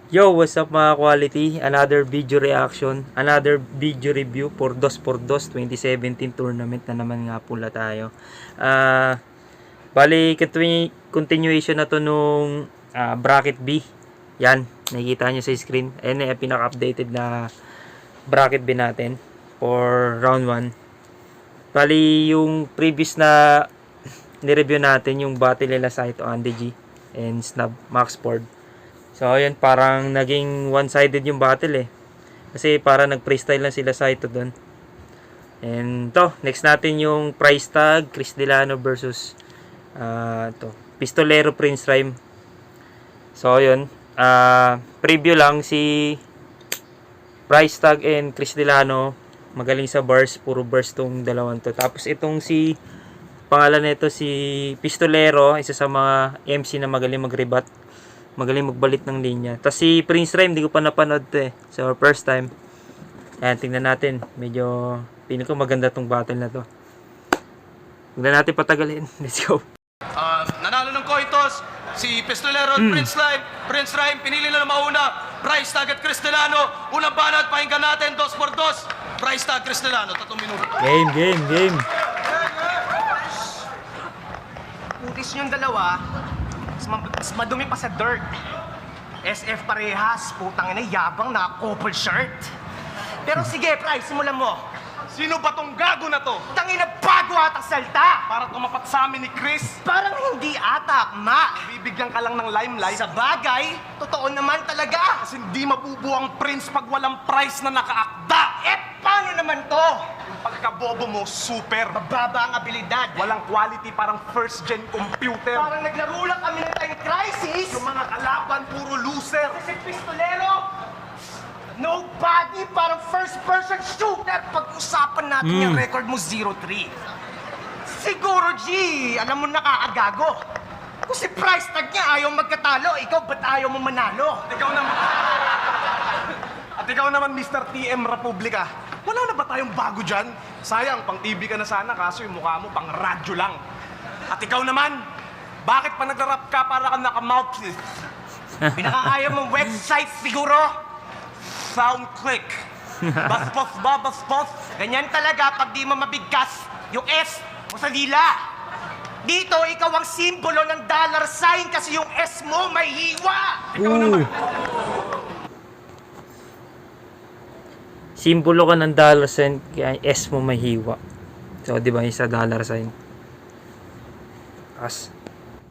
Yo, what's up mga quality? Another video reaction, another video review for Dos por Dos 2017 tournament na naman nga pula tayo. Bali, continuation na to nung bracket B. Yan, nakikita nyo sa screen. Ayan na yung pinaka-updated na bracket B natin for round 1. Bali, yung previous na nireview natin, yung battle nila Saito Andy G and Snub Max Ford. So, ayan, parang naging one-sided yung battle eh. Kasi parang nag-freestyle lang sila Saito doon. And to, next natin yung price tag, Chris Delano versus Pistolero Prince Rhyme. So, ayun. Preview lang si price tag and Chris Delano. Magaling sa bars, puro bars tong dalawang to. Tapos itong si, pangalan nito si Pistolero, isa sa mga MC na magaling mag-rebat. Magaling magbalit ng linya. Tapos si Prince Rhyme, hindi ko pa napanood to eh. So, first time. Ayan, tingnan natin. Medyo, piling ko maganda tong battle na to. Tingnan natin patagalin. Let's go. Nanalo ng Coitos, si Pistolero at Prince Rhyme, pinili na mauna. Price tag at Chris Delano. Unang banat, pakinggan natin, 2x2. Price tag, Chris Delano, 3 minuto. Game. Putis yung dalawa, mas madumi pa sa dirt. SF parehas, putang ina, yabang na couple shirt. Pero sige, Price, simulan mo. Sino ba tong gago na to? Tangina, bago atang salta. Para tumapat sa amin ni Chris. Parang hindi ata, ma. Bibigyan ka lang ng limelight. Sa bagay, totoo naman talaga. Kasi hindi mabubuo ang Prince pag walang price na nakaakda. Paano naman to? Yung pagkabobo mo, super. Mababa ang abilidad. Walang quality, parang first-gen computer. Parang naglaro lang kami ng Time Crisis. Yung mga kalaban, puro loser. Kasi Pistolero, nobody, parang first-person shooter. Pag-usapan natin yung record mo, 0-3. Siguro, G, alam mo nakakagago. Kung si price tag niya ayaw magkatalo, ikaw ba't ayaw mo manalo? At ikaw naman, Mr. TM Republika. Wala na ba tayong bago dyan? Sayang, pang TV ka na sana, kaso yung mukha mo pang radyo lang. At ikaw naman, bakit pa nag-rap ka para kang naka-mouthpiece? Pinakakaya mong website siguro? SoundClick. Baspos ba, baspos? Ganyan talaga pag di mo mabigkas yung S mo sa dila. Dito, ikaw ang simbolo ng dollar sign kasi yung S mo may hiwa. Ikaw naman. Simbolo ka ng dollar sign, kaya S mo may hiwa. So, di ba, isa dollar sign. As.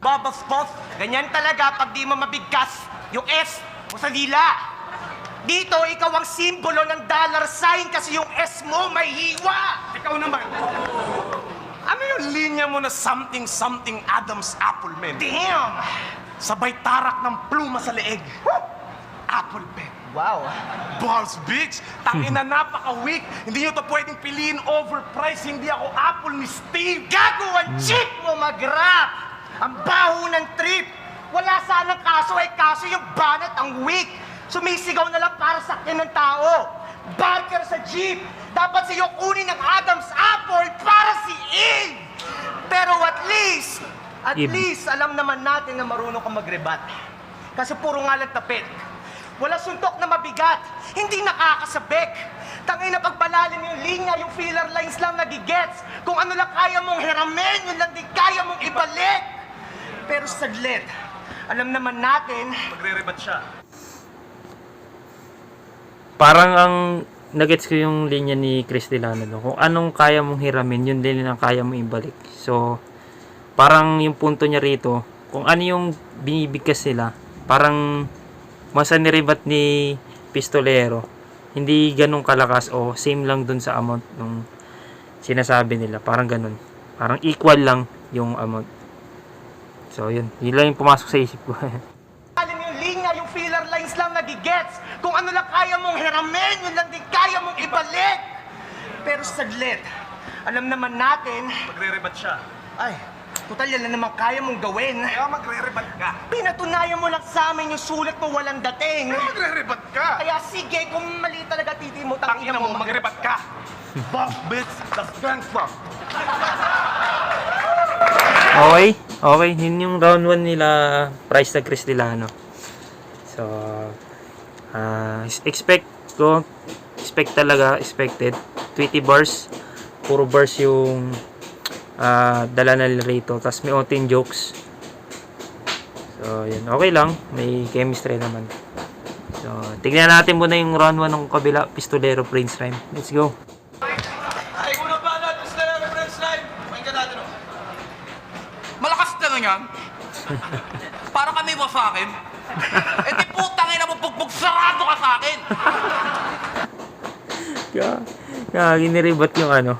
Babaspos. Ganyan talaga pag di mo mabigkas yung S mo sa dila. Dito, ikaw ang simbolo ng dollar sign kasi yung S mo may hiwa. Ikaw naman. Ano yung linya mo na something Adam's apple, man? Damn! Sabay tarak ng pluma sa leeg. Apple pen. Wow. Balls, bitch! Tangina, napaka-weak! Hindi nyo to pwedeng piliin overpriced. Hindi ako Apple ni Steve! Gago ang cheap mo mag-rap! Ang baho ng trip! Wala sanang kaso kaso yung banat ang weak! Sumisigaw na lang para sakyan ng tao! Barker sa jeep! Dapat sa'yo kunin ng Adam's apple para si Eve! Pero at least, alam naman natin na marunong ka mag-rebat. Kasi puro nga lang tapit. Wala suntok na mabigat, hindi nakakasabik. Tangay na pagpalalim yung linya, yung filler lines lang nagigets. Kung ano lang kaya mong hiramin, yun lang din kaya mong ibalik. Pero saglit, alam naman natin... Magre-rebat siya. Parang ang nagets ko yung linya ni Chris Delano. No? Kung anong kaya mong hiramin, yun din ang kaya mong ibalik. So, parang yung punto niya rito, kung ano yung binibigkas nila, parang masa nirebat ni Pistolero, hindi ganun kalakas o same lang dun sa amount nung sinasabi nila. Parang ganun. Parang equal lang yung amount. So, yun. Yun lang yung pumasok sa isip ko. Alam yung linya, yung filler lines lang nagigets. Kung ano lang kaya mong hiramin, yun lang din kaya mong ibalik. Pero saglit, alam naman natin... Magre-rebat siya. Ay, total yan na naman kaya mong gawin. Kaya magre-rebat ka. Pinatunayan mo lang sa amin yung sulat mo walang dating. Kaya magre-rebat ka. Kaya sige, kung mali talaga titi mo, Tangina mo, magre-rebat ka. Boss, bitch, that's gangsta. Okay, yun yung round 1 nila Price na Chris Delano. So, Expect talaga, expected. 20 bars. Puro bars yung dala nila rito. Tapos may onting jokes. So, yun. Okay lang. May chemistry naman. So, tignan natin muna yung round 1 ng kabila. Pistolero, Prince Rhyme. Let's go. Ay, una ba natin sa reference line? Pakinggan natin, oh. Malakas na nga yan. Para kami mo sa akin. Eh di putang ina mo, bugbog sarado ka sa akin. Giniribat yung ano.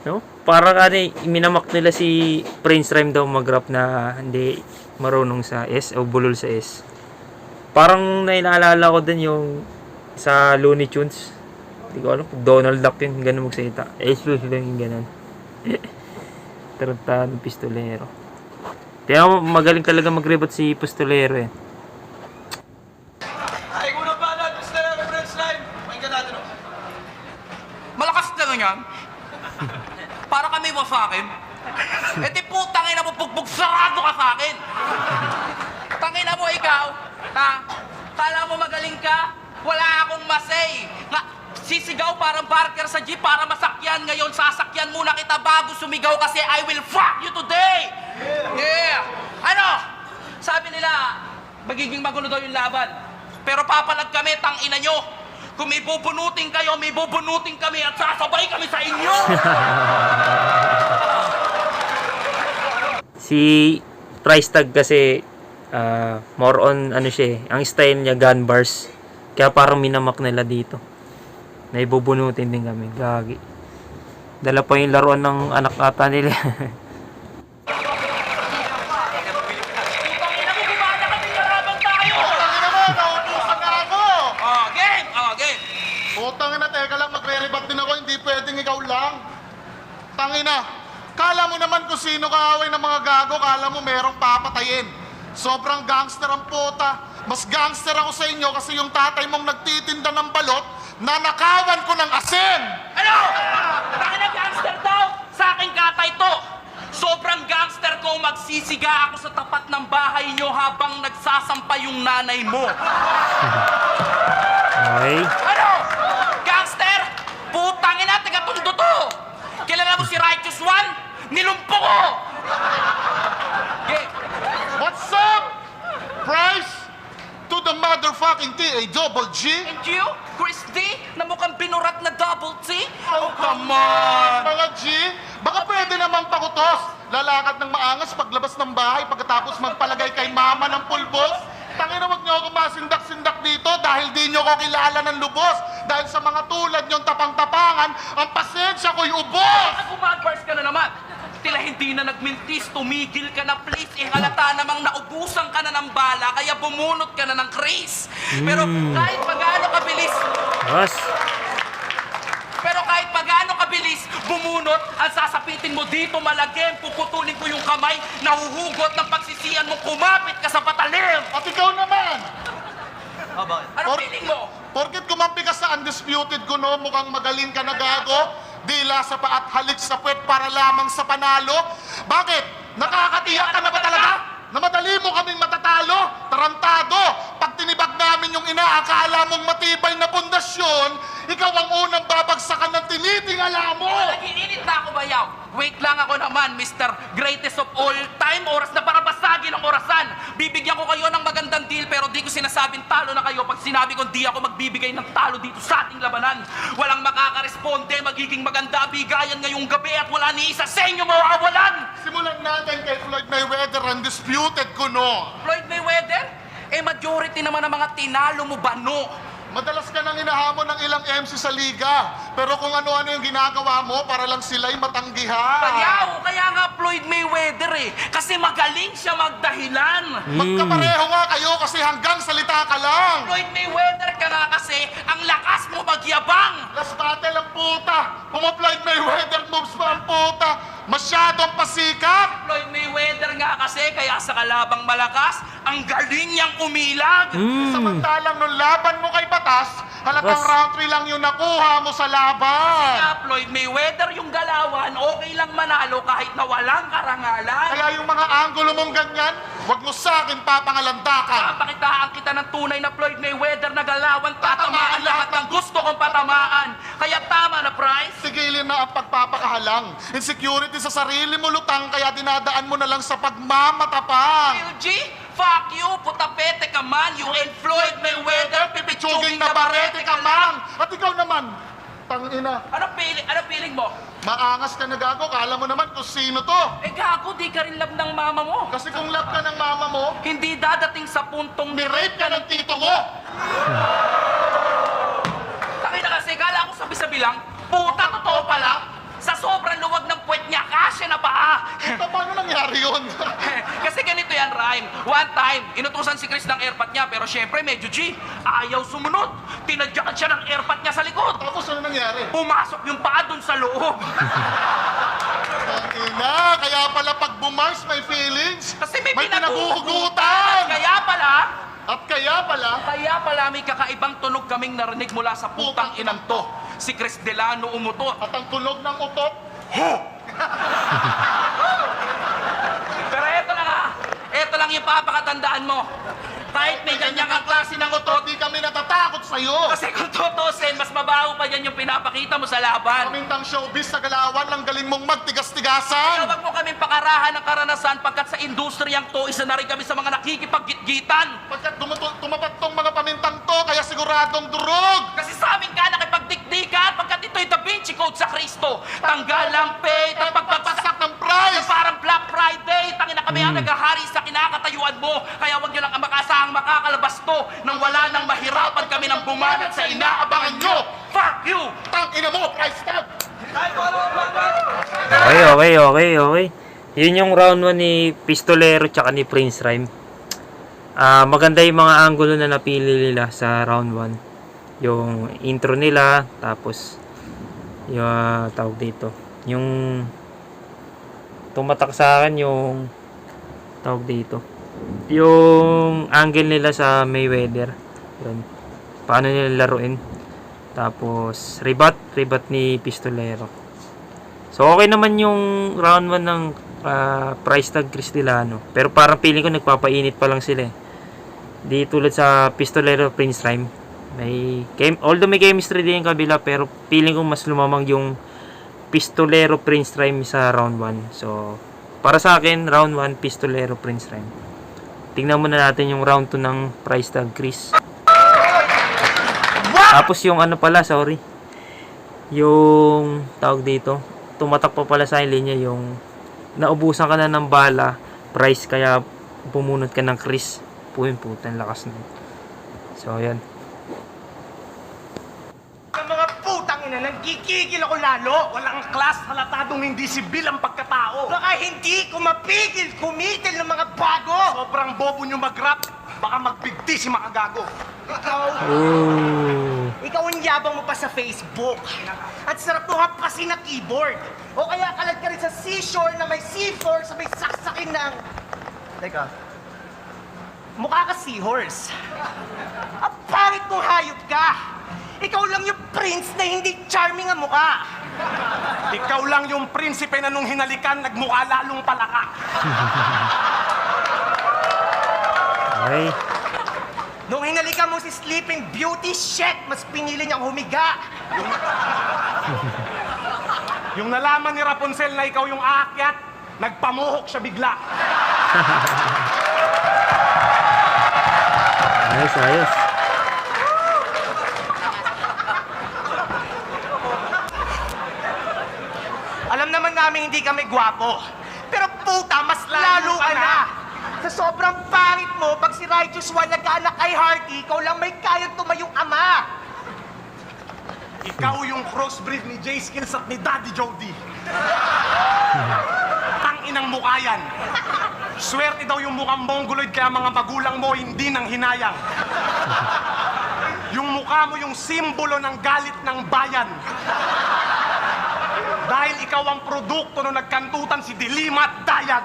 No? Parang minamak nila si Prince Rhyme daw mag-rap na hindi marunong sa S o bulol sa S. Parang nailaalala ko din yung sa Looney Tunes. Hindi ko alam, Donald Duck yun, ganun magsalita. Especially yung ganun. Tarantado pistolero. Kaya magaling talaga mag-rebut si pistolero eh. Ay, una ba natin sa reference line? Pakinggan natin, oh. Malakas na nga yan. Para kami mo sa akin. Eh di putang ina mo, bugbog sarado ka sa akin. Tangina mo ikaw, ha? Kala mo magaling ka? Wala akong masay. Nga, sisigaw parang barker sa jeep para masakyan. Ngayon, sasakyan muna kita bago sumigaw kasi I will fuck you today! Yeah! Ano? Sabi nila, magiging magulo daw yung laban. Pero papalag kami, tangina nyo. Kung may bubunutin kayo, may bubunutin kami at sasabay kami sa inyo! Si Price Tag kasi more on ano siya eh, ang style niya gun bars. Kaya parang minamak nila dito. Naibubunutin din kami. Gagi. Dala pa yung laruan ng anak ata nila. Putang ina mo, gumana kami narabang tayo! Tangina mo, nautusan na ako! Oh, game! Oh, game! Putang ina, teka lang, magre-rebat din ako, hindi pwedeng ikaw lang. Tangina, kala mo naman kung sino kaaway ng mga gago, kala mo merong papatayin. Sobrang gangster ang puta. Mas gangster ako sa inyo kasi yung tatay mong nagtitinda ng balot, nanakawan ko ng asin! Ano? Tangina gangster daw! Sa akin katay to! Sobrang gangster ko, magsisiga ako sa tapat ng bahay nyo habang nagsasampay yung nanay mo. Okay. Ano? Gangster? Putang ina, taga-tundo to! Kilala mo si Righteous One? Nilumpo ko! Okay. What's up? Price? To the motherfucking T-A-double-G? And you, Chris D, na mukhang binurat na double T? Oh, come on! Mga G, baka pwede namang pakutos. Lalakad ng maangas paglabas ng bahay pagkatapos magpalagay kay mama ng pulbos. Tangina, wag niyo ako masindak-sindak dito dahil di niyo ko kilala ng lubos. Dahil sa mga tulad niyong tapang-tapangan, ang pasensya ko'y ubos! At umag-burst ka na naman. Tila hindi na nagmintis, tumigil ka na please. Halata namang naubusan ka na ng bala, kaya bumunot ka na ng Chris. Pero kahit pagaano kabilis, Yes. bumunot, ang sasapitin mo dito malagim, puputulin ko yung kamay, nahuhugot ng pagsisiyan mo, kumapit ka sa patalim. At ikaw naman! Ano feeling mo? Porkit kumampi ka sa undisputed ko no, mukhang magaling ka na gago, dila sa pa at halik sa puwet para lamang sa panalo. Bakit? Nakakatiyak ka na ba talaga? Na madali mo kaming matatalo? Tarantado! Pag tinibag namin yung inaakala mong matibay na pundasyon, ikaw ang unang babagsakan ng tinitingala mo! Nag-iinit na ako, bayaw. Wait lang ako naman, Mr. Greatest of all time. Oras na para basagin ang orasan. Bibigyan ko kayo ng magandang deal pero di ko sinasabing talo na kayo pag sinabi kong di ako magbibigay ng talo dito sa ating labanan. Walang makakaresponde, magiging maganda bigayan ngayong gabi at wala ni isa sa inyo mawawalan. Simulan natin kay Floyd Mayweather, undisputed ko no. Floyd Mayweather? Eh, majority naman ng mga tinalo mo ba, no? Madalas ka nang hinahamon ng ilang MC sa liga. Pero kung ano-ano yung ginagawa mo para lang sila'y matanggihan. Bayaw, kaya nga Floyd Mayweather eh. Kasi magaling siya magdahilan. Magkapareho nga kayo kasi hanggang salita ka lang. Floyd Mayweather ka nga kasi, ang lakas mo magyabang. Last battle ang puta. Puma-Floyd Mayweather moves pa ang puta. Masyadong pasikat. Floyd Mayweather nga kasi, kaya sa kalabang malakas, ang galing niyang umilag. Samantalang nung laban mo kay Batas, halatang Bas. round 3 lang yung nakuha mo sa laban. Kaya Floyd Mayweather yung galawan, okay lang manalo kahit na walang karangalan. Kaya yung mga angulo mong ganyan, Huwag mo sa akin papangalandakan. Papakitaan kita ng tunay na Floyd Mayweather na galawan, tatamaan lahat ng gusto kong patamaan. Kaya tama na, Price. Tigilin na ang pagpapakahalang. Insecurity sa sarili mo lutang, kaya dinadaan mo na lang sa pagmamatapang. LG, fuck you, putapete ka man. You ain't Floyd Mayweather, Pipitsuging na barete ka man. At ikaw naman, tangina, Ano feeling mo? maangas ka na gago, kala mo naman kung sino to. Eh gago, di ka rin love ng mama mo. Kasi kung love ka ng mama mo, Hindi dadating sa puntong ni-rape ka ng tito mo. Takina kasi, kala ko sabi-sabi lang, puta, totoo pala. Sa sobrang luwag ng puwet niya, kasya na paa. Ito, paano nangyari yun? Kasi ganito yan, Rhyme. One time, inutusan si Chris ng airpot niya, pero syempre, medyo G. Ayaw sumunod. Tinadyakan siya ng airpot niya sa likod. Tapos ano nangyari? Pumasok yung paa dun sa loob. Tangina, kaya pala pag bumars may feelings. Kasi may pinaguhugutan. Kaya pala may kakaibang tunog kaming narinig mula sa putang inang to. Si Chris Delano umutot. At ang tunog ng utot, Pero eto lang yung papakatandaan mo. Kahit may ganyan kang klase ng utot, di kami natatakot sa'yo. kasi kung tutusin, mas mabaho pa yan yung pinapakita mo sa laban. Pamintang showbiz sa galawan, ang galing mong Kaya magtigas-tigasan. wag mo kaming pakarahan ng karanasan pagkat sa industriyang to, isa na rin kami sa mga nakikipag-gitgitan. Pagkat tumapat tong mga pamintang to, kaya siguradong durog. Kasi sa amin ka nakipagdikdikan pagkat ito'y Da Vinci Code sa Kristo. Tanggal ang faith at pagpapagsak ng price. parang Black Friday. Tangina kami ang naghahari sa kinakatayuan mo. Kaya wag nyo lang makasahang makakalabas to nang wala nang mahirapan kami ng bumanat sa inaabangan nyo. Fuck you! Tangina mo, price tag. Okay. Yun yung round 1 ni Pistolero tsaka ni Prince Rhyme. Maganda yung mga angulo na napili nila sa round 1. Yung intro nila, tapos yung tawag dito. Yung tumatak sa akin yung tawag dito. Yung angle nila sa Mayweather. Yun. Paano nila laruin. Tapos ribat ni Pistolero. So okay naman yung round 1 ng price tag Chris Delano. Pero parang feeling ko nagpapainit pa lang sila eh. Di tulad sa Pistolero Prince Rhyme. Although may chemistry din yung kabila, pero feeling ko mas lumamang yung Pistolero Prince Rhyme sa round 1. So para sa akin, round 1 Pistolero Prince Rhyme. Tingnan muna natin yung round 2 ng price tag Chris. Tapos yung yung tawag dito, tumatak pa pala sa linya yung naubusan ka na ng bala, price, kaya pumunot ka ng Chris. Putan, lakas na. So ayan. Ang mga putang ina, nagkikigil ako lalo. Walang class, halatadong hindi sibil ang pagkatao. Baka hindi ko mapigil kumitil ng mga bago. Sobrang bobo nyo mag-rap, baka magbigti si Makagago. Ikaw ang yabang mo pa sa Facebook. At sarap mo hampasin na keyboard. O kaya kalag ka rin sa seashore na may C4 sa may saksakin ng... Teka. Mukha ka seahorse. Ang pangit mong hayop ka. Ikaw lang yung prince na hindi charming ang mukha. Ikaw lang yung prinsipe na nung hinalikan, nagmukha lalong palaka. Okay. Nung hinalikan mo si Sleeping Beauty, shit, mas pinili niyang humiga. Yung nalaman ni Rapunzel na ikaw yung aakyat, nagpamuhok siya bigla. Ayos. Alam naman namin hindi kami gwapo. Pero puta, mas lalo ka na. Sa sobrang pangit mo, pag si Righteous One nagkaanak kay Harky, ikaw lang may kayang tumayong ama. Ikaw yung crossbreed ni J Skills at ni Daddy Jody. Tanginang mukha yan. Swerte daw yung mukhang mongoloid kaya mga magulang mo hindi nang hinayang. Yung mukha mo yung simbolo ng galit ng bayan. Dahil ikaw ang produkto nung nagkantutan si Dilima at Dayan.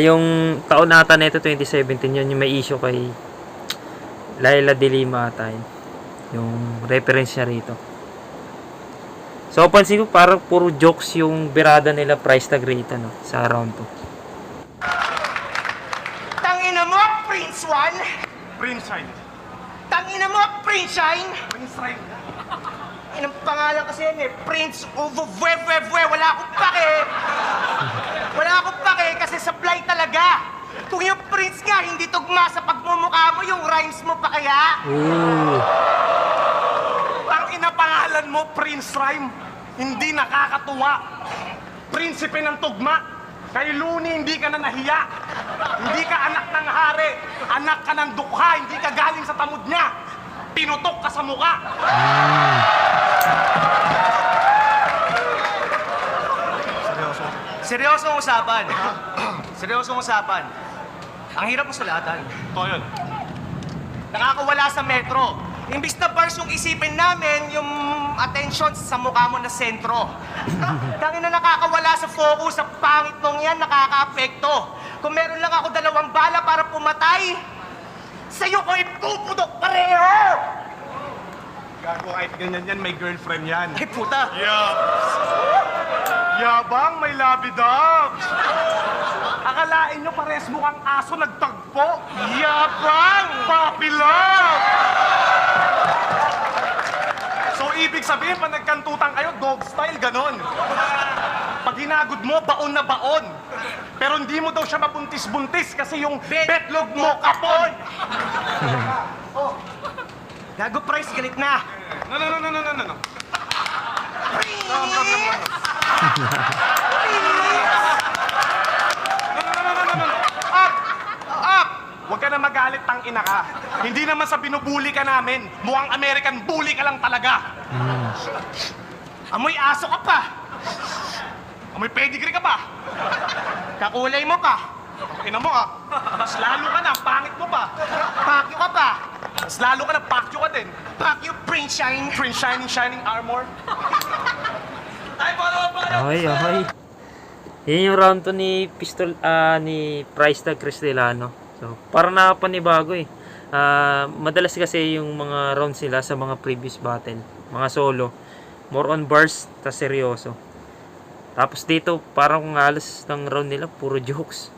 Yung taon ata na ito, 2017, yun yung may issue kay Laila de Lima ata yun. Yung reference niya rito. So, pansin ko parang puro jokes yung birada nila price tag rate no, sa round 2. Tangina mo, Prince Juan! Prince Shine. Tangina mo, Prince Shine! Prince Shine. Inang pangalan kasi yan eh, Prince Uvuvwe. Wala akong pake. Wala akong pake kasi supply talaga. Kung yung Prince nga, hindi tugma sa pagmumukha mo, yung rhymes mo pa kaya? Ooh. Ang inapangalan mo, Prince Rhyme, hindi nakakatuwa. Prinsipe ng tugma. Kay Looney, hindi ka na nahiya. Hindi ka anak ng hari. Anak ka ng dukha, hindi ka galing sa tamod niya. Pinutok ka sa muka. Seryosong usapan. Seryosong usapan. Ang hirap mo sulatan. Ito yun. Nakakawala sa metro. Imbis na bars yung isipin namin, yung attention sa mukha mo na sentro. Dahil na nakakawala sa focus, sa pangit mong yan, nakaka-apekto. Kung meron lang ako 2 bala para pumatay, sa'yo ko ipupudok pareho! Gago, kahit ganyan yan, may girlfriend yan. Ay puta! Yabang, may labidab. Akalain nyo pares mukhang aso nagtagpo. Yabang, puppy love. So, ibig sabihin, pag nagkantutan kayo, dog style, ganon. Pag hinagod mo, baon na baon. Pero hindi mo daw siya mabuntis-buntis kasi yung betlog mo kapon. Gago Price, galit na! No. Up! Huwag ka na magalit, tang ina ka. Hindi naman sa binubuli ka namin. Mukhang American bully ka lang talaga. Amoy aso ka pa! Amoy pedigree ka pa. Kakulay mo pa! Ina mo Mas lalo ka na, pangit mo pa. Pakyo ka pa! Mas lalo ka na, pakyo ka din. Pakyo Prince Shine! Prince Shining Armor. Okay. Yan yung round 2 ni ni Price tag Cristilano. So, parang nakapanibago eh. Madalas kasi yung mga rounds nila sa mga previous battle, mga solo, more on bars, tas seryoso. Tapos dito, parang halos ng round nila, puro jokes.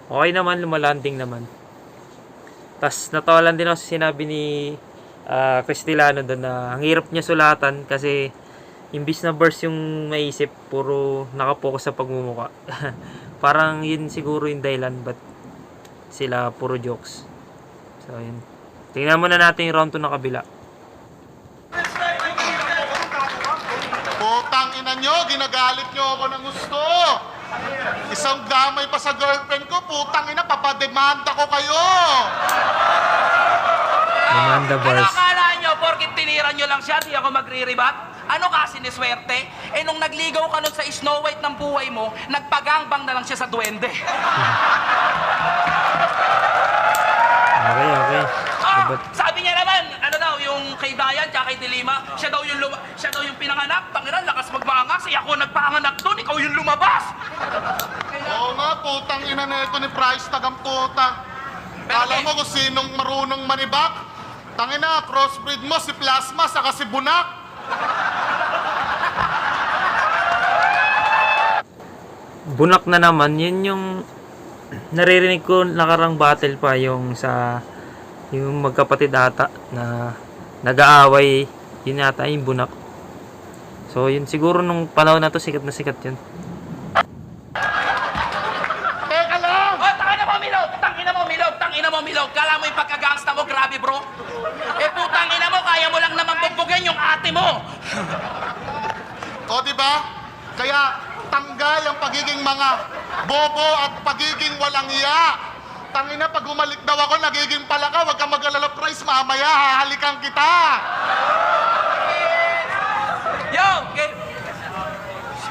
Okay naman, lumalanding naman. Tas natawalan din ako sa sinabi ni Cristilano doon na ang hirap niya sulatan kasi imbis na verse yung maisip, puro nakapokus sa pagmumuka. Parang yun siguro yung dahilan but sila puro jokes. So yun. Tingnan muna natin yung round 2 na kabila. Putang ina nyo, ginagalit nyo ako ng gusto. Isang damay pa sa girlfriend ko, putang ina, papademanda ko kayo. Amanda Ano Bars. akala nyo, porkit tinira nyo lang siya, di ako magre-rebat? Ano kasi ni swerte? Eh nung nagligaw ka nun sa Snow White ng buhay mo, nagpagangbang na lang siya sa duwende. Okay. Sabi niya naman, ano daw, yung kay Dayan tsaka kay Dilima, siya daw yung pinanganak, pangiran, lakas magmaangas, eh ako nagpanganak doon, ikaw yung lumabas. Oo nga, putang ina nito ni Price tagang puta. Alam mo kung sinong marunong manibak? Tangina, crossbreed mo si Plasma saka si Bunak. Bunak na naman, yun yung naririnig ko nakarang battle pa yung sa yung magkapatid ata na nag-aaway, yun yata yung Bunak. So yun siguro nung panahon na to sikat na sikat yun. Teka lang! Oh, tangina mo, Milog. Kala mo yung pagkagangsta mo, grabe, bro. Eh, putang ina mo, kaya mo lang naman bugbugin yung ate mo. O, di ba? Kaya tanggal ang pagiging mga bobo at pagiging walang iya. Tangina, pag umalik daw ako, nagiging palaka, wag kang mag-alala, Price, mamaya hahalikan kita. Yo, game.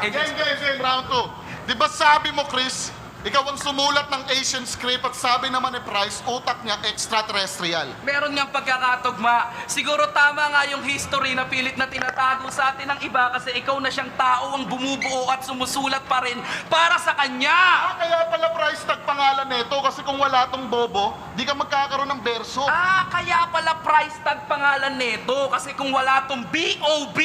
Game, round 2. Di ba sabi mo, Chris, Ikaw ang sumulat ng Asian script at sabi naman ni Price, utak niya extraterrestrial. Meron niyang pagkakatugma. Siguro tama nga yung history na pilit na tinatago sa atin ng iba kasi ikaw na siyang tao ang bumubuo at sumusulat pa rin para sa kanya. Kaya pala Price tagpangalan nito kasi kung wala tong bobo, di ka magkakaroon ng berso. Kaya pala price tag pangalan nito kasi kung wala tong B.O.B.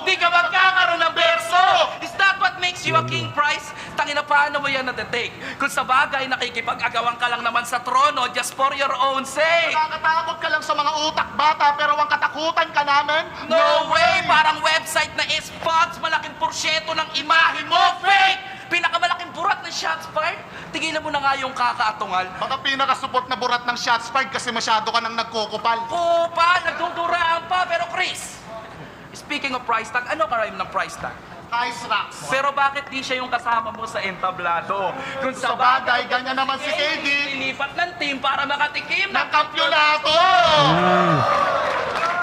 di ka magkakaroon ng berso. Is that what makes you a king, Price? Tangina, paano mo yan na-detect? Kung sa bagay, nakikipag-agawan ka lang naman sa trono just for your own sake. Nakakatakot ka lang sa mga utak bata pero ang katakutan ka namin? No way! Parang website na spots, malaking porsyeto ng imahe mo, fake! Pinakamalaking burat ng shots fired? Tigilan mo na nga yung kakaatungal. Baka pinakasupot na burat ng shots fired kasi masyado ka nang nagkukupal. Kupal, nagduduraan pa, pero Chris, speaking of price tag, ano ka-rhyme ng price tag? Ice rocks. Pero bakit di siya yung kasama mo sa entablado? Kung Sa bagay, ganyan naman si KD. Ilipat ng team para makatikim Ng kampyonato!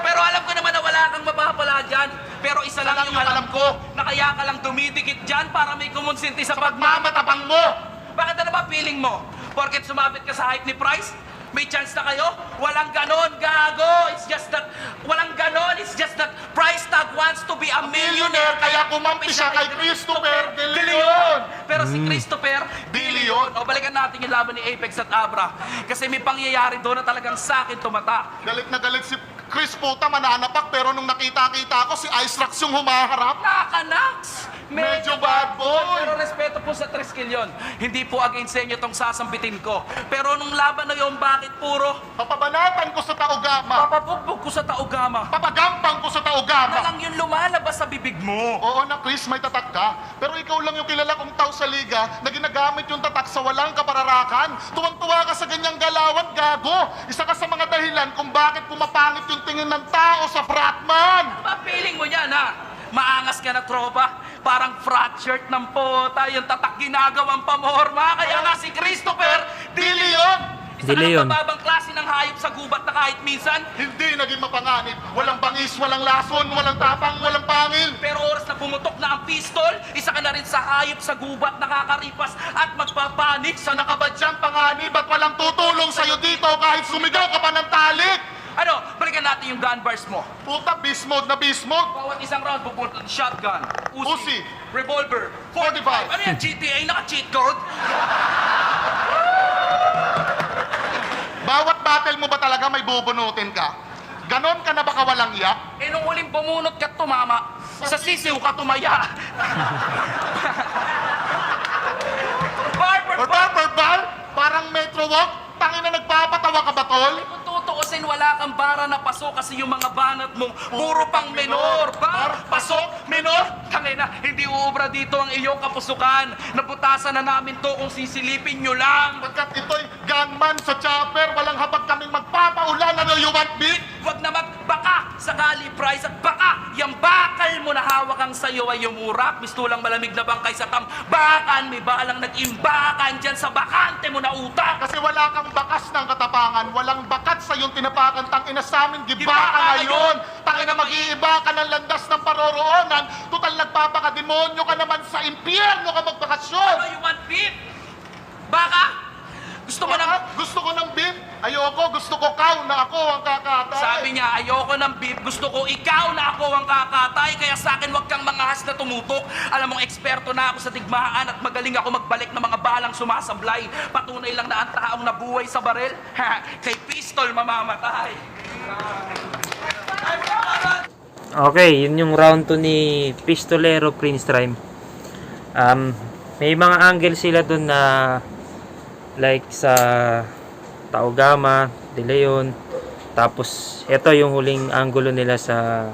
Pero alam ko naman na wala kang mapapala dyan. Pero isa lang yung alam ko, na kaya ka lang dumidikit dyan para may kumonsinti sa Pagmamatabang mo! Bakit ano ba feeling mo? Porket sumabit ka sa hype ni Price? May chance na kayo? Walang ganon, gago! It's just that, walang ganon, it's just that Price Tag wants to be a millionaire, Kaya kumampi siya kay Christopher De Leon! Pero si Christopher De Leon. O balikan natin yung laban ni Apex at Abra. Kasi may pangyayari doon na talagang sa akin tumata. Galit na galit si Chris puta, mananapak, pero nung nakita-kita ko, si Ice Rocks yung humaharap. Nakanax! Medyo bad boy. Pero respeto po sa Triskill yun. Hindi po against sa inyo itong sasambitin ko. Pero nung laban na yun, bakit puro? Papabanatan ko sa taugama. Papabugbog ko sa taugama. Papagampang ko sa Na taugama. lang yung lumalabas sa bibig mo. Oo na, Chris, may tatak ka. Pero ikaw lang yung kilala kong tao sa liga na ginagamit yung tatak sa walang kapararakan. Tuwang-tuwa ka sa ganyang galawan, gago. Isa ka sa mga dahilan kung bakit pumapangit yung tingin ng tao sa fratman. Ano ba feeling mo yan, ha? Maangas ka na tropa. Parang frat shirt ng pota. Yung tatak ginagawang pamorma. Kaya nga si Christopher De Leon! Isa De Leon. ka mababang klase ng hayop sa gubat na kahit minsan. Hindi naging mapanganib. Walang bangis, walang lason, walang tapang, walang pangil. Pero oras na pumutok na ang pistol, isa ka na rin sa hayop sa gubat, nakakaripas at magpapanik sa Nakabadyang panganib at walang tutulong sa'yo dito kahit sumigaw ka pa ng talik. Ano, balikan natin yung gun bars mo. Puta, beast mode na beast mode. Bawat isang round, bubulot ng shotgun, Uzi. revolver, 45. Ano yan, GTA? Naka-cheat code? Bawat battle mo ba talaga may bubunutin ka? Ganon ka na baka walang iyak? Eh, nung huling bumunot ka tumama, sa sisiw ka tumaya. Or verbal? Parang Metro Walk? Tangina nagpapatawa ka ba, tol? Kung tutuusin, wala kang bara na pasok kasi yung mga banat mo, puro pang menor. Bar, pasok, menor. Tangina, hindi uubra dito ang iyong kapusukan. Naputasan na namin to kung sisilipin nyo lang. Pagkat ito'y gunman sa chopper, walang habag kaming magpapaulan. Ano you want me? Huwag na magbaka sakali price at baka yung bakal mo na hawak ang sayo ay umurak. Mistulang malamig na bangkay sa tambakan. May balang nag-imbakan dyan sa bakante mo na utak. Kasi wala kang bakas ng katapangan, walang bakat sa iyong tinapakan, tangina sa amin, giba Giba ka ka ngayon. ngayon. Tangina mag-iiba ka ng landas ng paroroonan, total nagpapakademonyo ka naman sa impyerno ka magbakasyon. Ano you want beef? Baka? Gusto mo na... Gusto ko ng beef, ayoko, gusto ko cow na ako ang kakatay. Sabi niya, ayoko ng beef, gusto ko ikaw na ako ang kakatay, kaya sa akin wag kang mangahas na tumutok. Alam mong eksperto na ako sa digmaan at magaling ako magbalik ng mga balang sumasablay. Patunay lang na ang taong nabuhay sa barel, kay pistol mamamatay. Okay, yun yung round 2 ni Pistolero Prince Rhyme. May mga angle sila dun na like sa Taogama, De Leon. Tapos ito yung huling angulo nila sa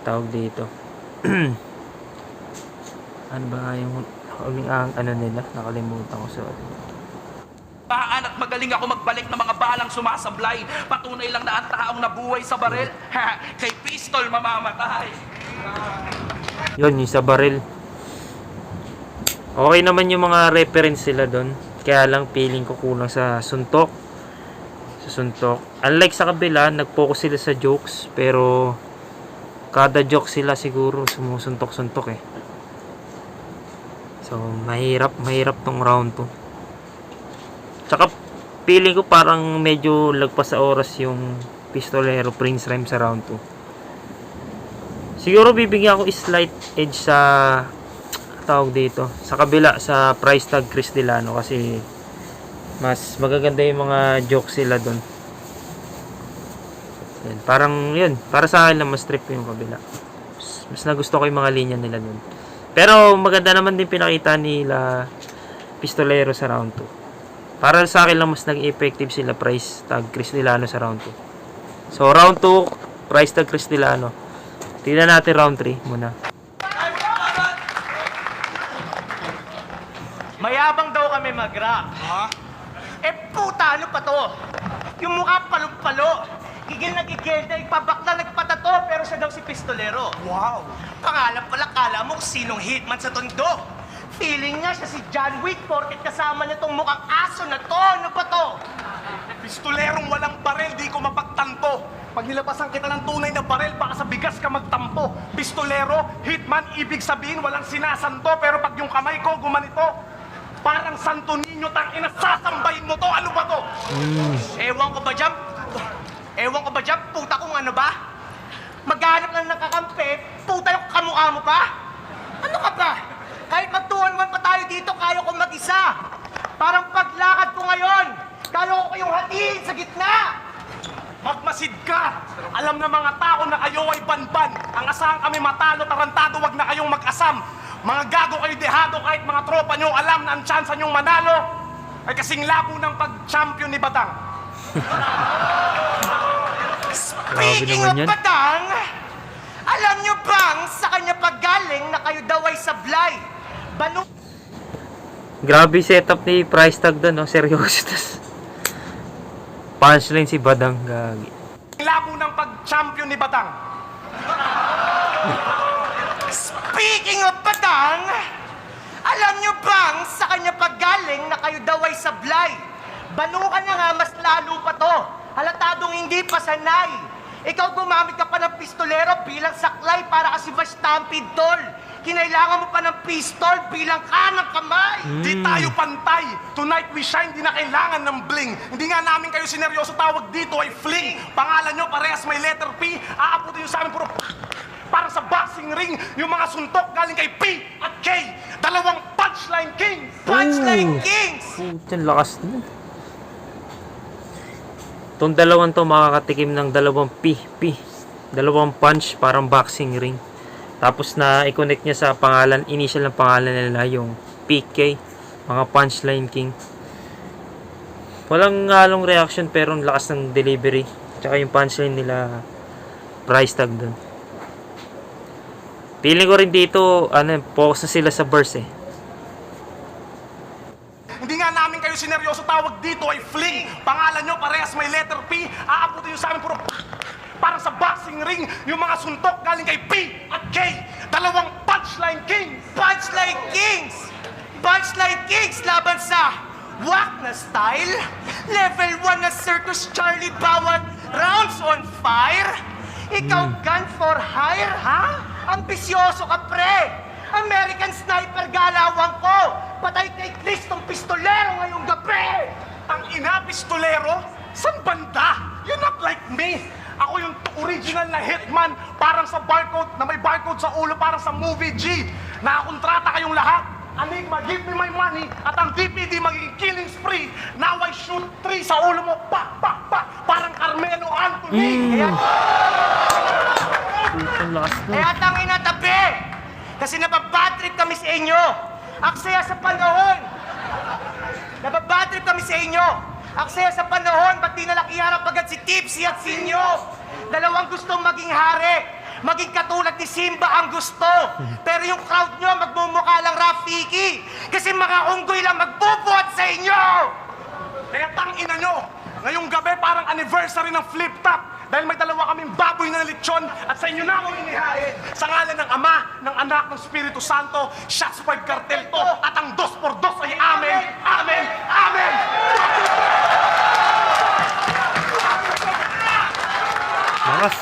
tawag dito. Ano ba yung huling ano nila? Nakalimutan ko, sorry. Paan at magaling ako magbalik ng mga balang sumasablay. Patunay lang na ang taong nabuhay sa barel, kay pistol mamamatay. Yun, yung sa baril. Okay naman yung mga reference sila doon. Kaya lang feeling ko kulang sa suntok. Sa suntok. Unlike sa kabila, nag-focus sila sa jokes. Pero kada joke sila siguro sumusuntok-suntok eh. So, mahirap tong round 2. Tsaka, feeling ko parang medyo lagpas sa oras yung Pistolero Prince Rhyme sa round 2. Siguro bibigyan ako slight edge sa tawag dito, sa kabila sa price tag Chris Delano kasi mas magaganda yung mga jokes sila doon. Yan, parang yun, para sa akin lang mas trip yung kabila. Mas nagusto ko yung mga linya nila doon. Pero maganda naman din pinakita nila Pistolero sa round 2. Para sa akin lang mas naging effective sila price tag Chris Delano sa round 2. So round 2, price tag Chris Delano. Tingnan natin round 3 muna. Mayabang daw kami mag-rap. Puta, ano pa to? Yung mukha palong-palo. Gigil na gigil na ipabakla nagpatato pero siya daw si Pistolero. Wow! Pangalan pala, kala mo kung sinong hitman sa tondo. Feeling niya siya si John Wick porket kasama niya tong mukhang aso na to. Ano ba to? Pistolerong walang barel, di ko mapagtanto. Pag nilabasan kita ng tunay na barel, baka sa bigas ka magtampo. Pistolero, hitman, ibig sabihin walang sinasanto. Pero pag yung kamay ko gumanito, parang Santo Niño, tangina, sasambahin mo to. Ano ba to? Ewan ko ba dyan? Ewan ko ba dyan? Puta kung ano ba? Maghanap lang ng kakampi, puta yung kamukha mo pa? Ano ka ba? Kahit magtuwan-wan pa tayo dito, kaya ko mag-isa. Parang paglakad ko ngayon, kaya ko kayong hatiin sa gitna. Magmasid ka! Alam na mga tao na kayo ay banban. Ang asahan kami matalo, tarantado, wag na kayong mag-asam. Mga gago kayo dehado, kahit mga tropa nyo alam na ang tsansa nyong manalo ay kasing labo ng pag-champion ni Badang. Speaking of naman yan. Badang, alam nyo bang sa kanya paggaling na kayo daw ay sablay? Banu... Grabe setup ni price tag doon, no? Seryoso. Tas punchline si Badang, gagi. Labo ng pag-champion ni Badang. Speaking of Badang, alam nyo bang sa kanya paggaling na kayo daw ay sablay? Banukan na nga, mas lalo pa to. Halatadong hindi pa sanay. Ikaw gumamit ka pa ng pistolero bilang saklay para kasi ba stampede tol. Kinailangan mo pa ng pistol bilang kanang kamay. Di tayo pantay. Tonight we shine, di na kailangan ng bling. Hindi nga namin kayo sineryoso, tawag dito ay fling. Pangalan nyo parehas may letter P. Aabutin nyo sa amin puro para sa boxing ring. Yung mga suntok galing kay P at K. Dalawang punchline king. Punchline Kings! Putin, lakas nun. Itong dalawang to makakatikim ng dalawang P. Dalawang punch, parang boxing ring. Tapos na i-connect niya sa pangalan, initial ng pangalan nila, yung PK, mga punchline king. Walang halong reaction pero ang lakas ng delivery. Tsaka yung punchline nila, price tag dun. Feeling ko rin dito, focus na sila sa verse eh. Hindi nga namin kayo sineryoso, tawag dito ay fling. Pangalan nyo parehas may letter P. Aabutin nyo sa amin puro para sa boxing ring. Yung mga suntok galing kay P at K. Dalawang punchline king. Punchline Kings! Punchline Kings laban sa whack na style. Level 1 na Circus Charlie bawat rounds on fire. Ikaw gun for hire, ha? Ambisyoso ka, pre! American sniper galawang ko! Patay kay Kristong Pistolero ngayong gabi! Ang ina, pistolero? San banda? You're not like me. Ako yung original na hitman, parang sa barcode, na may barcode sa ulo, parang sa movie G. Nakakontrata kayong lahat. Enigma, give me my money. At ang DPD magiging killing spree. Now I shoot 3 sa ulo mo. Pak, pak, pak. Parang Carmelo Anthony. Kaya, Putin, lakas nun. Kaya tangin na tabi! Kasi nababatrip kami sa inyo! Aksaya sa panahon! Nababatrip kami sa inyo! Aksaya sa panahon, ba't di nalakiharap agad si Tipsy at Sinyo? Dalawang gustong maging hari, maging katulad ni Simba ang gusto. Pero yung crowd nyo, magmumukha lang Rafiki. Kasi mga unggoy lang magbubuhat sa inyo! kaya tangina nyo. Ngayong gabi parang anniversary ng flip top. Dahil may dalawa kaming baboy na lechon at sa inyo na akong inihain. Sa ngalan ng Ama, ng Anak, ng Espiritu Santo, shots fired cartel to at ang 2x2 ay amen, amen, amen! Lakas.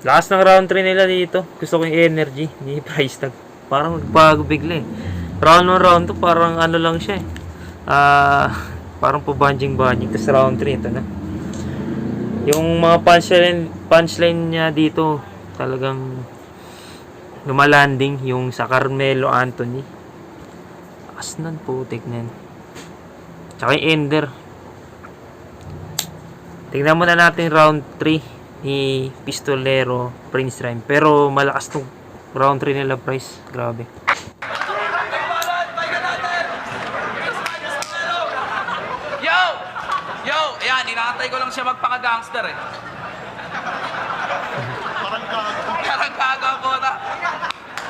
Lakas ng round 3 nila dito. Gusto ko yung energy ni price tag. Parang nagbago bigla eh. Round 1, round 2, parang ano lang siya eh. Parang pabanjing-banjing. Tapos round 3, ito na. Yung mga punchline niya dito, talagang lumalanding. Yung sa Carmelo Anthony. Lakas nun, putik na yan. Tsaka yung ender. Tingnan muna natin round 3 ni Pistolero, Prince Rhyme. Pero malakas tong round 3 nila, Price. Grabe. Yo! Yo! Ayan, inaantay ko lang siya magpaka-gangster eh. Parang gago. Parang gago po na.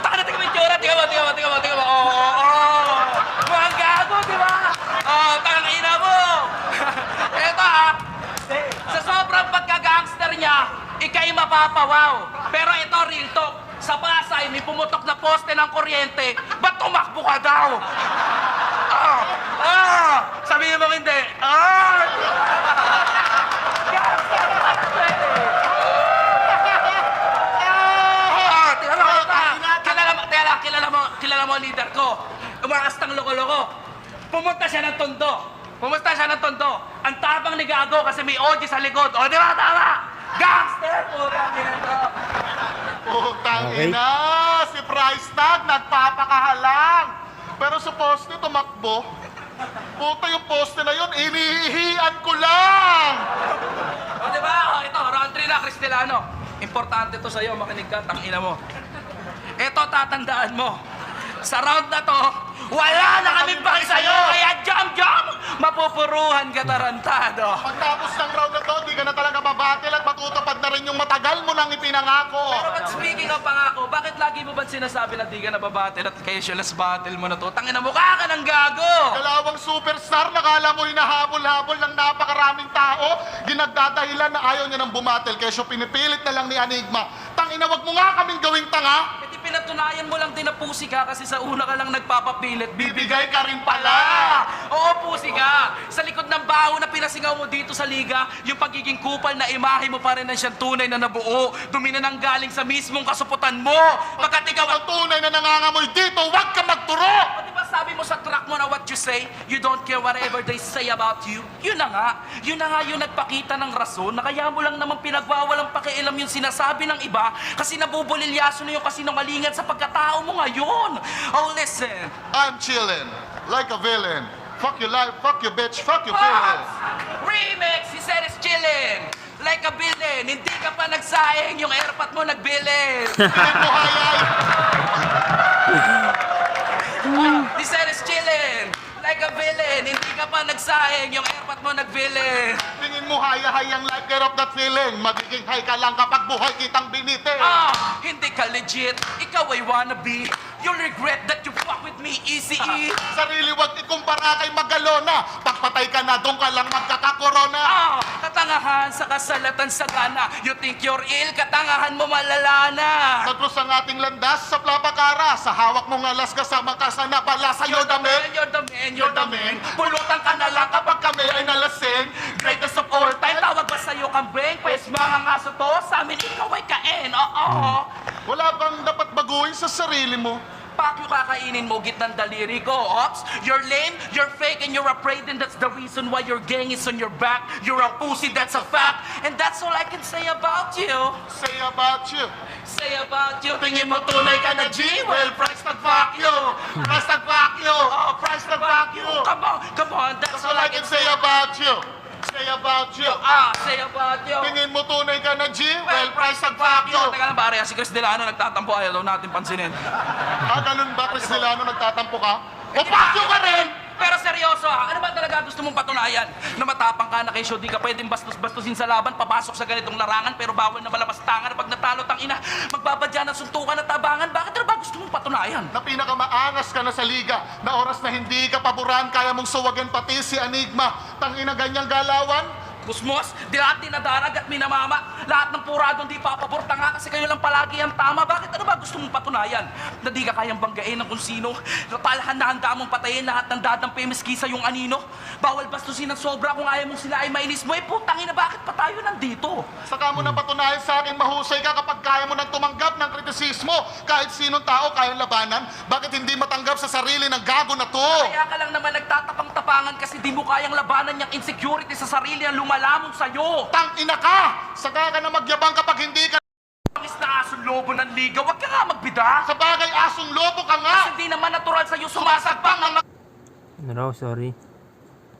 Taka na, tingnan mo yung tsura. Tingnan mo. Oo. Mukhang gago, di ba? Tangang ina mo. Eto sa sobrang pagka-gangster niya, ikay mapapawaw. Pero ito, real talk. Sa Pasay, may pumutok na poste ng kuryente. Ba't tumakbo ka daw? Sabihin mo hindi. Kilala mo ang leader ko. Umakas ng loko-loko. Pumunta siya ng tondo. Ang tabang ni Gago kasi may OG sa likod. O, di ba? Tama! Gangster! Putang ina to. Putang Okay. ina, si Price Tag nagpapakahalang. Pero sa poste tumakbo. Puta yung poste na yun, inihihian ko lang. O, di ba? O, ito, round 3 na, Cristelano. Importante to sa'yo, makinig ka, tangina mo. Ito, tatandaan mo. Sa round na to, wala na kaming paki sa'yo, kaya jam! Mapupuruhan ka tarantado. Pagtapos ng round na to, di ka na talaga babatil at matutupad na rin yung matagal mo nang ipinangako. Pero ba't speaking of pangako, bakit lagi mo ba sinasabi na di ka nababattle at casualist battle mo na to? Tangina, mukha ka ng gago! Dalawang superstar, nakala mo hinahabol-habol ng napakaraming tao, ginagdadahilan na ayaw niya ng bumatil, kaya siya pinipilit na lang ni Enigma. Tangina, wag mo nga kaming gawing tanga. E di pinatunayan mo lang din na pusi ka kasi sa una ka lang nagpapapilit, Bibigay ka rin pala. Oo, pusi ka! Sa likod ng baho na pinasingaw mo dito sa liga, yung pagiging kupal na imahe mo pa rin na siyang tunay na nabuo. Dumi na nang galing sa mismong kasuputan mo. Pagkat ikaw Ang tunay na nangangamoy dito, wag ka magturo! O, di ba sabi mo sa track mo na what you say, you don't care whatever they say about you? Yun na nga yung nagpakita ng rason na kaya mo lang naman pinagwawalang pakialam yung sinasabi ng iba kasi nabubulilyaso na yung kasinungalingan sa pagkatao mo ngayon. Oh, listen. I'm chillin', like a villain. Fuck your life, fuck your bitch, fuck your Pops! feelings. Remix! He said it's chillin'. Like a villain. Hindi ka pa nagsayang yung airpot mo nagbilin. Tingin mo hayay. He said it's chillin'. Like a villain. Hindi ka pa nagsayang yung airpot mo nagbilin. Tingin mo hayang life, get off that feeling. Magiging high ka lang kapag buhay kitang binite. Hindi ka legit. Ikaw ay wannabe. You'll regret that you fuck with me, Easy-E. Sarili wag ikumpara kay Magalona. Pagpatay ka na, doon ka lang magkakakorona. Katangahan sa kasalatan sa gana. You think you're ill, katangahan mo malala na. Nagros ang ating landas sa plapakara. Sa hawak mong alas kasama ka sa napala sa You're the man, Yodame. you're the man. Pulutan ka na lang kapag kami ay nalasing. Greatest of all time, tawag ba sa'yo kambing? Pwes mga ngaso to, sa amin ikaw ay kain. Oo. Wala bang dapat baguhin sa sarili mo? Pak yung kakainin mo, gitnang daliri ko, Ops. You're lame, you're fake, and you're afraid, and that's the reason why your gang is on your back. You're a pussy, that's a fact. And that's all I can say about you. Say about you. Say about you, tingin mo tunay ka na G? Well, price nag-fuck you. Price nag-fuck you. Oh, price nag-fuck you. Come on, that's That's all I can say about you. Say about you. Say about you. Tingin mo tunay ka na G? Well, price nag-fuck you. Teka lang, pare, si Chris Delano nagtatampo, ayaw daw natin pansinin. Ganun ba, Chris Delano, nagtatampo ka? O fuck you ka rin! Pero seryoso ano ba talaga gusto mong patunayan? Na matapang ka na kay Show, di ka pwedeng bastos-bastusin sa laban, papasok sa ganitong larangan, pero bawal na malamastangan na pag natalo tang ina, magbabadya ng suntukan at tabangan. Bakit ano ba gusto mong patunayan? Na pinakamaangas ka na sa liga, na oras na hindi ka paboran, kaya mong suwagan pati si Enigma. Tangina ganyang galawan, Kusmos, di lahat dinadarag at minamama. Lahat ng puradong di papabor, tanga Baka kasi kayo lang palagi ang tama. Bakit ano ba gusto mong patunayan? Na di ka kayang banggain ng kung sino? Handa mong patayin lahat ng dadang pemiski sa yung anino? Bawal bastusin ng sobra kung ayaw mong sila ay mainis mo. Putangin na bakit pa tayo nandito? Saka mo na patunayan sa akin mahusay ka kapag kaya mo nang tumanggap ng kritisismo. Kahit sinong tao kayang labanan, bakit hindi matanggap sa sarili ng gago na to? Kaya ka lang naman nagtatapang-tapangan kasi di mo kayang labanan yung insecurity sa sarili ang lumalamon sa'yo. Tang-ina ka! Saka ka na magyabang kapag hindi ka Pangis na asong lobo ng liga, wag ka nga magbida. sa bagay asong lobo ka nga! Kasi di naman natural sa'yo sumasagpang ang Ano raw, sorry.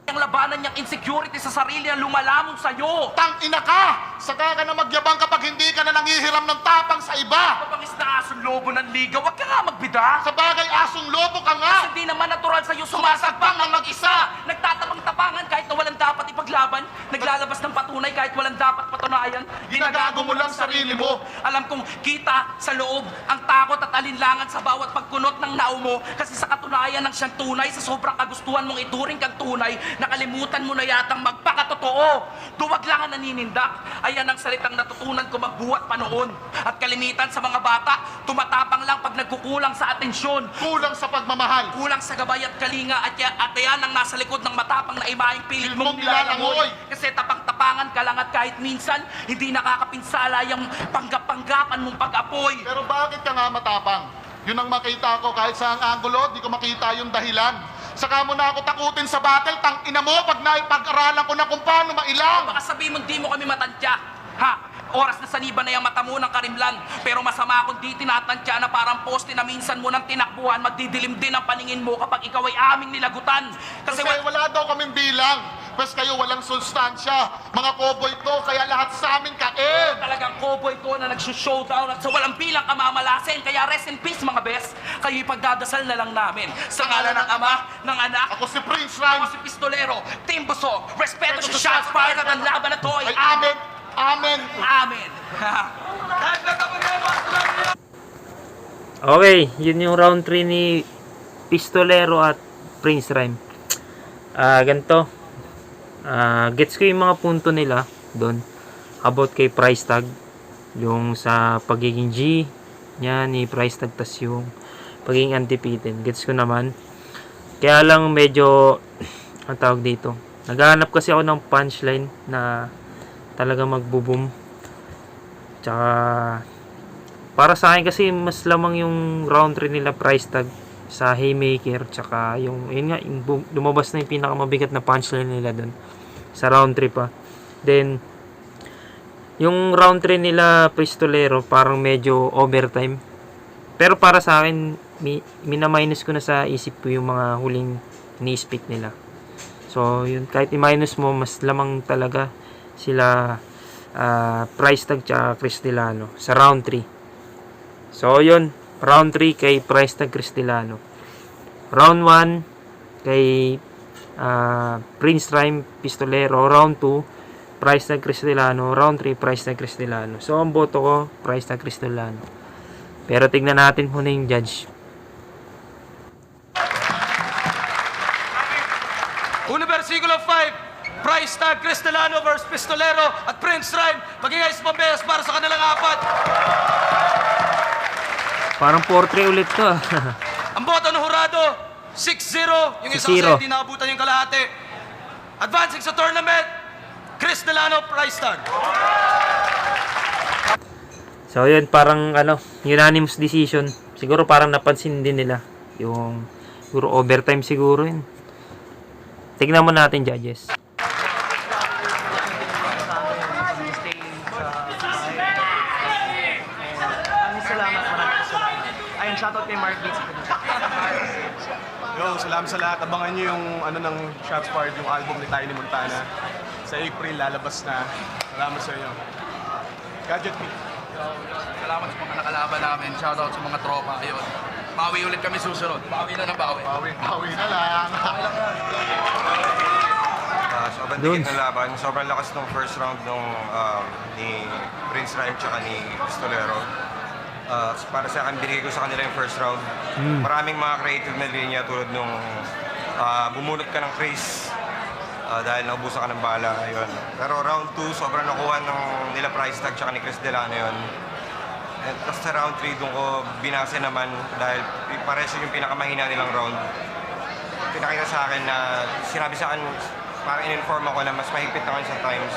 ang labanan niyang insecurity sa sarili ang lumalamon sa'yo. Tang-ina ka! Saka ka na magyabang kapag hindi ka na nangihiram ng tapang sa iba! Pangis na asong lobo ng liga, wag ka nga magbida. Sa bagay asong lobo ka nga! Kasi di naman natural sa'yo sumasagpang ang mag-isa. Nagtatapang-tapangan kahit na walang dapat ipaglaban. Naglalabas ng patunay kahit walang dapat patunayan. Ginagago mo lang sarili mo. Alam kong kita sa loob ang takot at alinlangan sa bawat pagkunot ng nao mo. Kasi sa katunayan ng siyang tunay, sa sobrang kagustuhan mong ituring kang tunay, nakalimutan mo na yatang magpakatotoo. Duwag lang ang naninindak. Ayan ang salitang natutunan ko magbuhat pa noon. At kalimitan sa mga bata, tumatapang lang pag nagkukulang sa atensyon. Kulang sa pagmamahal! Kulang sa gabay at kalinga at yan ang nasa likod ng matapang na imaheng pilit mong Mong nilalangoy. Kasi tapang-tapangan ka lang at kahit minsan, hindi nakakapinsala yung panggap-panggapan mong pag-apoy. Pero bakit ka nga matapang? Yun ang makita ko kahit sa anggulo, di ko makita yung dahilan. Saka mo na ako takutin sa battle, tang-ina mo pag naipag-aralan ko na kung paano mailang. Baka sabihin mo di mo kami matantya. Ha? Oras na saniba na yung mata mo ng karimlan. Pero masama kung di tinatantya na parang poste na minsan mo ng tinakbuhan, magdidilim din ang paningin mo kapag ikaw ay aming nilagutan. Kasi wala daw kaming bilang. Pwes kayo walang sustansya. Mga cowboy to, kaya lahat sa amin kain. Talagang cowboy ko na nagsushowdown at sa walang bilang kamamalasin. Kaya rest in peace mga best. Kayo'y pagdadasal na lang namin. Sa ngalan ng Ama, ng Anak, Ako si Prince ako Rhymes. si Pistolero, Team Busog, respeto sa shots fired at ang laban na to ay Ay amen, amen. amen. Okay, yun yung round 3 ni Pistolero at Prince Rhyme. Ganito. Gets ko yung mga punto nila doon about kay price tag, yung sa pagiging G niya ni price tag, tas yung pagiging undefeated. Gets ko naman. Kaya lang medyo ang tawag dito, naghahanap kasi ako ng punchline na talaga magbo-boom. Tsaka para sa akin kasi mas lamang yung round 3 nila price tag sa haymaker, tsaka yung yun nga, yung lumabas na yung pinakamabigat na punchline nila doon sa round 3 pa. Then yung round 3 nila Pistolero parang medyo overtime, pero para sa akin mina-minus ko na sa isip ko yung mga huling ni-speak nila. So yun, kahit i-minus mo, mas lamang talaga sila price tag tsaka Chris Delano sa round 3. So yun, round 3 kay price tag Chris Delano. Round 1 kay Prince Rhyme Pistolero. Round 2 price tag Chris Delano. Round 3 price tag Chris Delano. So ang boto ko price tag Chris Delano. Pero tignan natin muna yung judge. Una versikulo 5, price tag Cristelano versus Pistolero at Prince Rhyme. Magingay sa pambehas para sa kanilang apat. Parang 4-3 ulit to. Ang boto ng hurado, 6-0. Yung isang 6-0. set, di naabutan yung kalahati. Advancing sa tournament, Cristelano price tag. So yun, parang unanimous decision. Siguro parang napansin din nila yung siguro overtime siguro yun. Tignan mo natin, judges. Maraming salamat. Ayun, shoutout kay Mark Gates. Yo, salamat sa lahat. Abangan nyo yung ng Shots Fired, yung album ni Tiny Montana. Sa April, lalabas na. Salamat sa inyo. Gadget Me. Salamat sa mga nakalaban namin. Shoutout sa mga tropa. Ayun. Bawi ulit kami susunod. Bawi na ng bawi. Bawi na lang. Sobrang dikit ng laban. Sobrang lakas ng first round nung ni Prince Rhyme tsaka ni Pistolero. Para sa akin, binigay ko sa kanila yung first round. Maraming mga creative na linya tulad nung bumunot ka ng Chris dahil naubusan ka ng bala. Ayun. Pero round 2, sobrang nakuha ng nila price tag tsaka ni Chris Delano yun. And tapos sa round 3, doon ko binase naman dahil pares yung pinakamahina nilang round. Pinakita sa akin na, sinabi sa akin, parang in-inform ako na mas mahigpit na sa times.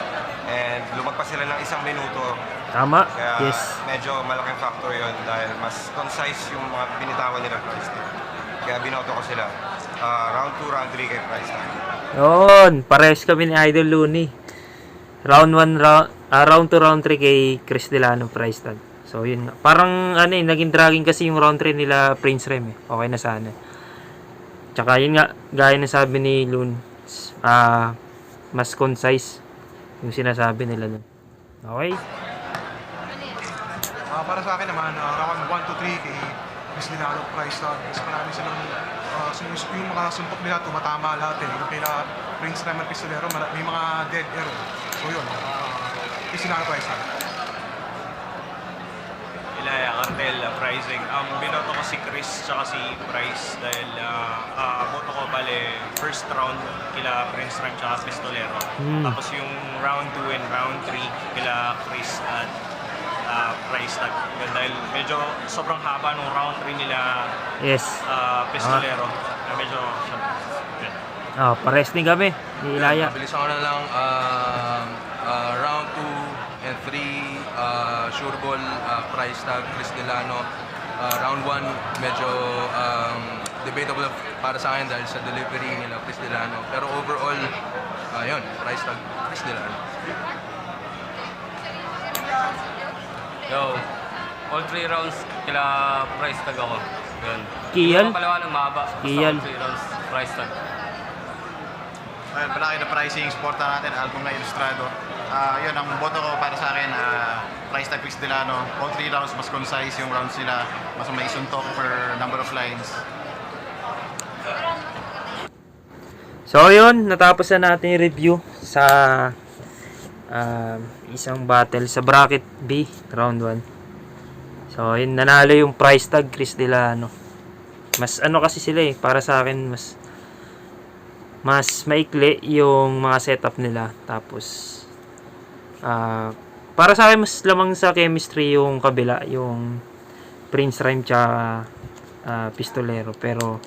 And lumagpas sila ng 1 minuto. Tama. Kaya Yes. medyo malaking factor yon dahil mas concise yung mga binitawan nila price tag. Kaya binoto ko sila. Round 2, round 3 kay price tag. Yun. Pares kami ni Idol Looney. Round 1, round 2, round 3 kay Chris Delano price tag. So, yun nga. Parang, naging dragging kasi yung round 3 nila Prince Rem eh. Okay na sana. Tsaka, yun nga, gaya na sabi ni Loon, mas concise yung sinasabi nila dun. Okay? Para sa akin naman, round 1 to 3 kay Chris Delano price tag. Mas marami silang yung mga suntok nila tumatama lahat eh. Yung kila Prince Rem at Pistolero, may mga dead air. So yun, Chris Delano price tag. Ilaya, cartel, pricing. Binoto ko si Chris tsaka si Price dahil boto ko bale first round kila Prince Rem tsaka Pistolero. Tapos yung round 2 and round 3 kila Chris at Price tag. Yun, dahil medyo sobrang haba nung round 3 nila Yes. Pistolero. Medyo Pares din kami. Ni Ilaya. Bilisan ko na lang, round 2 and 3, sure ball, price tag, Chris Delano. Round 1, medyo debatable para sa akin dahil sa delivery nila Chris Delano. Pero overall, yun, price tag, Chris Delano. Yo, all 3 rounds kila price tag ako. Yun. Kial? Hindi ko paliwanag mahaba. Basta Kial. all 3 rounds price tag. Ayun, palaki na pricing, supporta natin, album na Ilustrado. Yun, ang boto ko para sa akin, price tag Chris Delano. All 3 rounds, mas concise yung rounds nila. Mas may suntok per number of lines. So, yun. Natapos na natin yung review sa isang battle sa bracket B, round 1. So, yun. Nanalo yung price tag Chris Delano. Mas kasi sila eh. Para sa akin, mas maikli yung mga setup nila. Tapos, para sa akin, mas lamang sa chemistry yung kabila, yung Prince Rhyme tsaka Pistolero. Pero,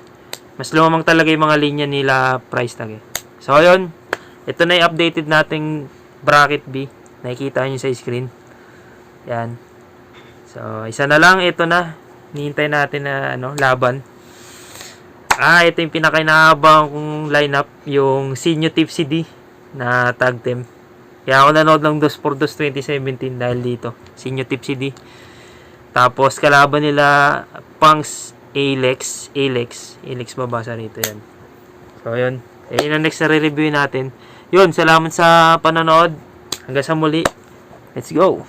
mas lumamang talaga yung mga linya nila price tag eh. So, yun. Ito na yung updated nating bracket B. Nakikita nyo sa screen. Yan. So, isa na lang. Ito na. Hinihintay natin na laban. Ito yung pinaka-inaabang kong lineup. Yung Sinyo Tipsy D na tag team. Kaya ako nanood ng 2x2 2017 dahil dito. Sinyo Tipsy D. Tapos, kalaban nila Punks Alex babasa rito yan. So, yun. Yun ang next na re-review natin. Yun, salamat sa panonood. Hanggang sa muli. Let's go!